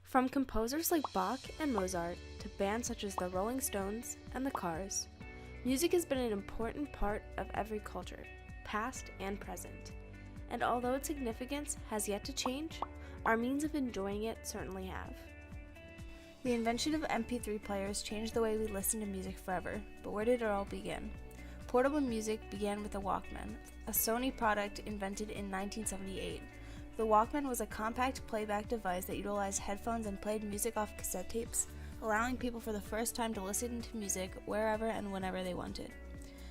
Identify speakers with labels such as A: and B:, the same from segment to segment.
A: From composers like Bach and Mozart to bands such as the Rolling Stones and the Cars, music has been an important part of every culture, past and present. And although its significance has yet to change, our means of enjoying it certainly have. The invention of MP3 players changed the way we listen to music forever, but where did it all begin? Portable music began with the Walkman, a Sony product invented in 1978. The Walkman was a compact playback device that utilized headphones and played music off cassette tapes, allowing people for the first time to listen to music wherever and whenever they wanted.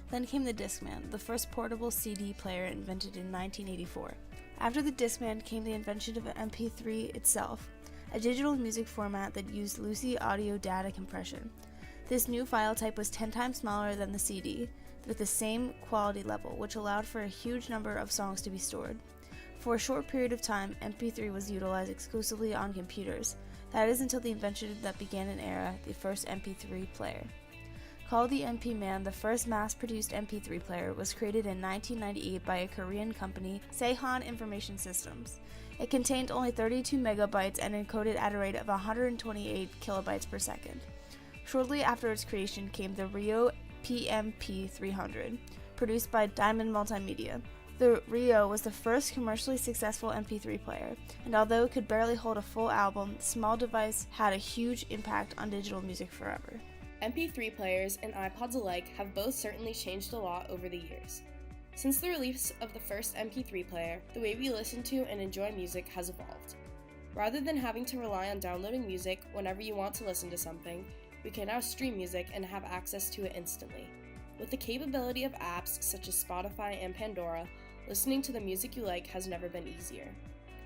A: Then came the Discman, the first portable CD player invented in 1984. After the Discman came the invention of MP3 itself, a digital music format that used loosey audio data compression. This new file type was 10 times smaller than the CD, with the same quality level, which allowed for a huge number of songs to be stored. For a short period of time, MP3 was utilized exclusively on computers. That is until the invention that began an era, the first MP3 player. Called the MP-Man, the first mass-produced MP3 player was created in 1998 by a Korean company, Sehan Information Systems. It contained only 32 megabytes and encoded at a rate of 128 kilobytes per second. Shortly after its creation came the Rio PMP300, produced by Diamond Multimedia. The Rio was the first commercially successful MP3 player, and although it could barely hold a full album, the small device had a huge impact on digital music forever.
B: MP3 players and iPods alike have both certainly changed a lot over the years. Since the release of the first MP3 player, the way we listen to and enjoy music has evolved. Rather than having to rely on downloading music whenever you want to listen to something, we can now stream music and have access to it instantly. With the capability of apps such as Spotify and Pandora, listening to the music you like has never been easier.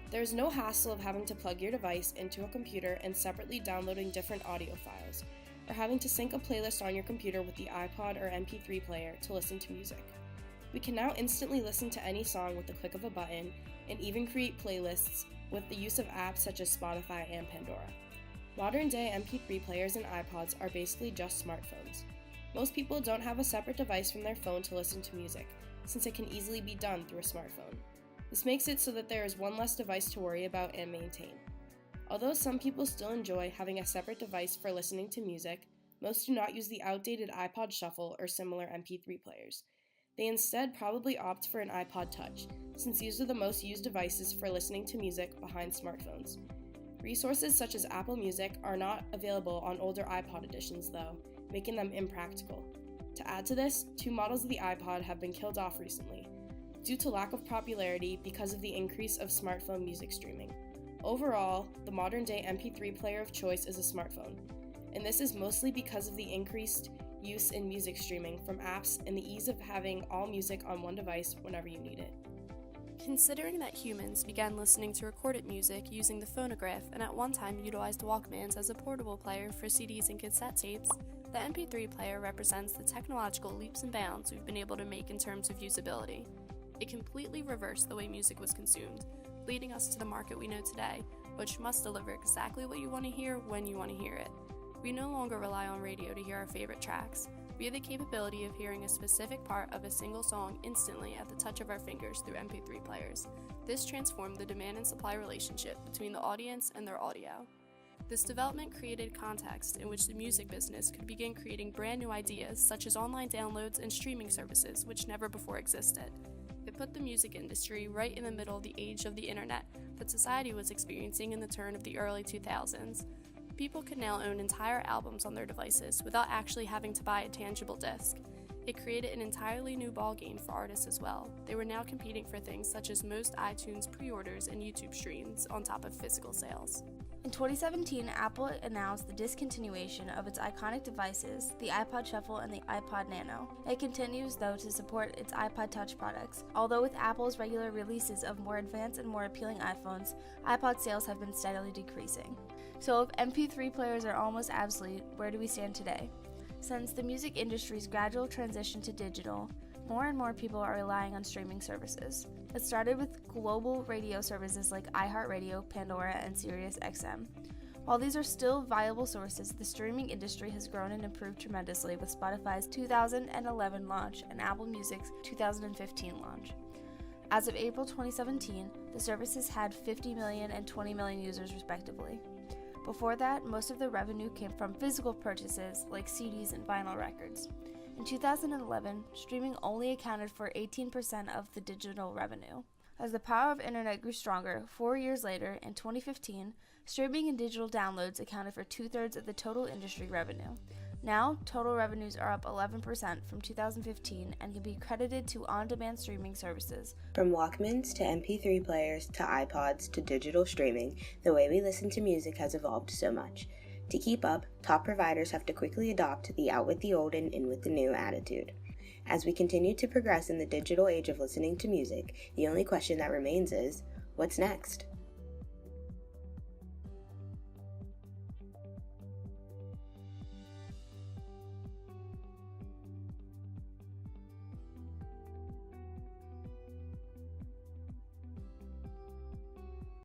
B: There is no hassle of having to plug your device into a computer and separately downloading different audio files, or having to sync a playlist on your computer with the iPod or MP3 player to listen to music. We can now instantly listen to any song with the click of a button, and even create playlists with the use of apps such as Spotify and Pandora. Modern-day MP3 players and iPods are basically just smartphones. Most people don't have a separate device from their phone to listen to music, since it can easily be done through a smartphone. This makes it so that there is one less device to worry about and maintain. Although some people still enjoy having a separate device for listening to music, most do not use the outdated iPod Shuffle or similar MP3 players. They instead probably opt for an iPod Touch, since these are the most used devices for listening to music behind smartphones. Resources such as Apple Music are not available on older iPod editions though, making them impractical. To add to this, 2 models of the iPod have been killed off recently, due to lack of popularity because of the increase of smartphone music streaming. Overall, the modern-day MP3 player of choice is a smartphone, and this is mostly because of the increased use in music streaming from apps and the ease of having all music on one device whenever you need it.
C: Considering that humans began listening to recorded music using the phonograph and at one time utilized Walkmans as a portable player for CDs and cassette tapes, the MP3 player represents the technological leaps and bounds we've been able to make in terms of usability. It completely reversed the way music was consumed, leading us to the market we know today, which must deliver exactly what you want to hear when you want to hear it. We no longer rely on radio to hear our favorite tracks. We have the capability of hearing a specific part of a single song instantly at the touch of our fingers through MP3 players. This transformed the demand and supply relationship between the audience and their audio. This development created context in which the music business could begin creating brand new ideas such as online downloads and streaming services which never before existed. It put the music industry right in the middle of the age of the internet that society was experiencing in the turn of the early 2000s. People could now own entire albums on their devices without actually having to buy a tangible disc. It created an entirely new ballgame for artists as well. They were now competing for things such as most iTunes pre-orders and YouTube streams on top of physical sales.
A: In 2017, Apple announced the discontinuation of its iconic devices, the iPod Shuffle and the iPod Nano. It continues, though, to support its iPod Touch products. Although with Apple's regular releases of more advanced and more appealing iPhones, iPod sales have been steadily decreasing. So if MP3 players are almost obsolete, where do we stand today? Since the music industry's gradual transition to digital, more and more people are relying on streaming services. It started with global radio services like iHeartRadio, Pandora, and SiriusXM. While these are still viable sources, the streaming industry has grown and improved tremendously with Spotify's 2011 launch and Apple Music's 2015 launch. As of April 2017, the services had 50 million and 20 million users respectively. Before that, most of the revenue came from physical purchases like CDs and vinyl records. In 2011, streaming only accounted for 18% of the digital revenue. As the power of internet grew stronger, 4 years later, in 2015, streaming and digital downloads accounted for 2/3 of the total industry revenue. Now, total revenues are up 11% from 2015 and can be credited to on-demand streaming services.
D: From Walkmans to MP3 players to iPods to digital streaming, the way we listen to music has evolved so much. To keep up, top providers have to quickly adopt the out with the old and in with the new attitude. As we continue to progress in the digital age of listening to music, the only question that remains is, what's next?